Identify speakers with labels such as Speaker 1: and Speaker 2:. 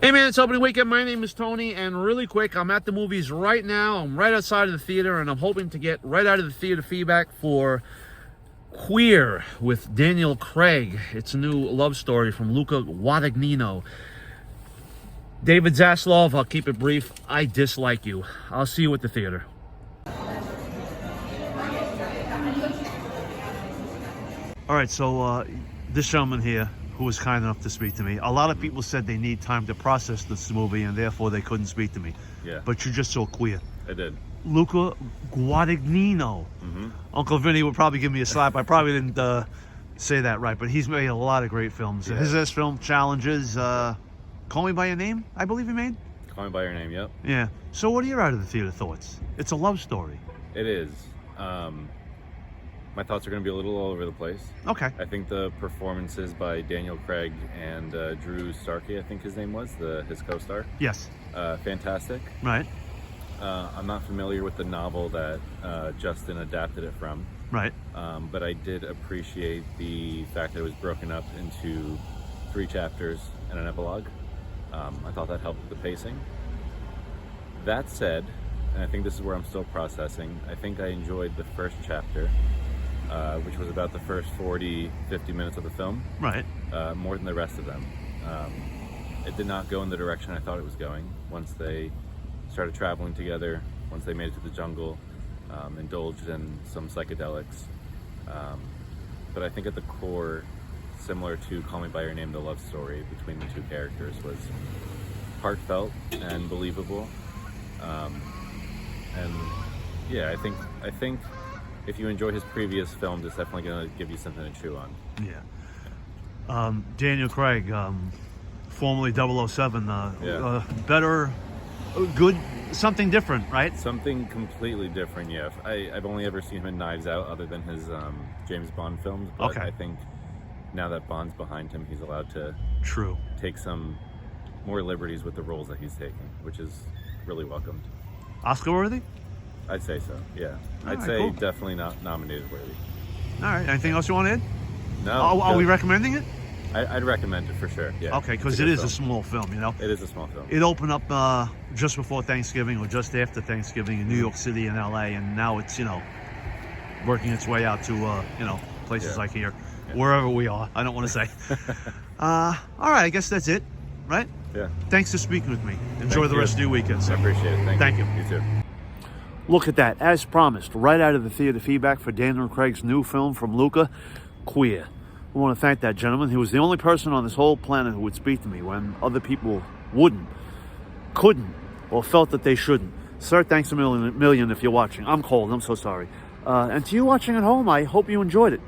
Speaker 1: Hey man, it's opening weekend. My name is Tony, and really quick, I'm at the movies right now. I'm right outside of the theater, and I'm hoping to get right out of the theater feedback for Queer with Daniel Craig. It's a new love story from Luca Guadagnino. David Zaslav, I'll keep it brief. I dislike you. I'll see you at the theater. All right, so this gentleman here, who was kind enough to speak to me. A lot of people said they need time to process this movie, and therefore they couldn't speak to me.
Speaker 2: Yeah.
Speaker 1: But you just saw Queer.
Speaker 2: I did.
Speaker 1: Luca Guadagnino. Uncle Vinny would probably give me a slap. I probably didn't say that right, but he's made a lot of great films.
Speaker 2: Yeah.
Speaker 1: His last film, Challenges, Call Me By Your Name, I believe he made?
Speaker 2: Call Me By Your Name, yep.
Speaker 1: Yeah. So what are your out of the theater thoughts? It's a love story.
Speaker 2: It is. My thoughts are going to be a little all over the place.
Speaker 1: Okay.
Speaker 2: I think the performances by Daniel Craig and Drew Starkey, I think his name was, his co-star.
Speaker 1: Yes.
Speaker 2: Fantastic.
Speaker 1: Right.
Speaker 2: I'm not familiar with the novel that Justin adapted it from.
Speaker 1: Right.
Speaker 2: But I did appreciate the fact that it was broken up into 3 chapters and an epilogue. I thought that helped with the pacing. That said, and I think this is where I'm still processing, I think I enjoyed the first chapter, which was about the first 40-50 minutes of the film,
Speaker 1: Right.
Speaker 2: more than the rest of them. It did not go in the direction I thought it was going. Once they started traveling together, once they made it to the jungle, indulged in some psychedelics. But I think at the core, similar to Call Me By Your Name, the love story between the 2 characters was heartfelt and believable. And yeah, I think if you enjoy his previous films, it's definitely going to give you something to chew on.
Speaker 1: Yeah. Daniel Craig, formerly 007,
Speaker 2: Yeah.
Speaker 1: better, good, something different, right?
Speaker 2: Something completely different, yeah. I've only ever seen him in Knives Out other than his James Bond films, but
Speaker 1: Okay.
Speaker 2: I think now that Bond's behind him, he's allowed to
Speaker 1: True.
Speaker 2: take some more liberties with the roles that he's taking, which is really welcomed.
Speaker 1: Oscar worthy?
Speaker 2: I'd say so, yeah.
Speaker 1: All
Speaker 2: I'd
Speaker 1: right,
Speaker 2: say
Speaker 1: cool.
Speaker 2: definitely not nominated worthy.
Speaker 1: All right. Anything else you want to add?
Speaker 2: No.
Speaker 1: Are we recommending it?
Speaker 2: I'd recommend it for sure, yeah.
Speaker 1: Okay, because
Speaker 2: It's a
Speaker 1: it
Speaker 2: good
Speaker 1: is a
Speaker 2: film.
Speaker 1: small film, you know?
Speaker 2: It is a small film.
Speaker 1: It opened up just before Thanksgiving or just after Thanksgiving in New York City and L.A., and now it's, working its way out to, places
Speaker 2: Yeah.
Speaker 1: like here,
Speaker 2: Yeah.
Speaker 1: wherever we are. I don't want to say. All right, I guess that's it, right?
Speaker 2: Yeah.
Speaker 1: Thanks for speaking with me. Enjoy
Speaker 2: Thank
Speaker 1: the
Speaker 2: you.
Speaker 1: rest of your weekend,
Speaker 2: I
Speaker 1: sir.
Speaker 2: appreciate it.
Speaker 1: Thank you.
Speaker 2: You too.
Speaker 1: Look at that, as promised, right out of the theater feedback for Daniel Craig's new film from Luca, Queer. I want to thank that gentleman. He was the only person on this whole planet who would speak to me when other people wouldn't, couldn't, or felt that they shouldn't. Sir, thanks a million if you're watching. I'm cold, I'm so sorry. And to you watching at home, I hope you enjoyed it.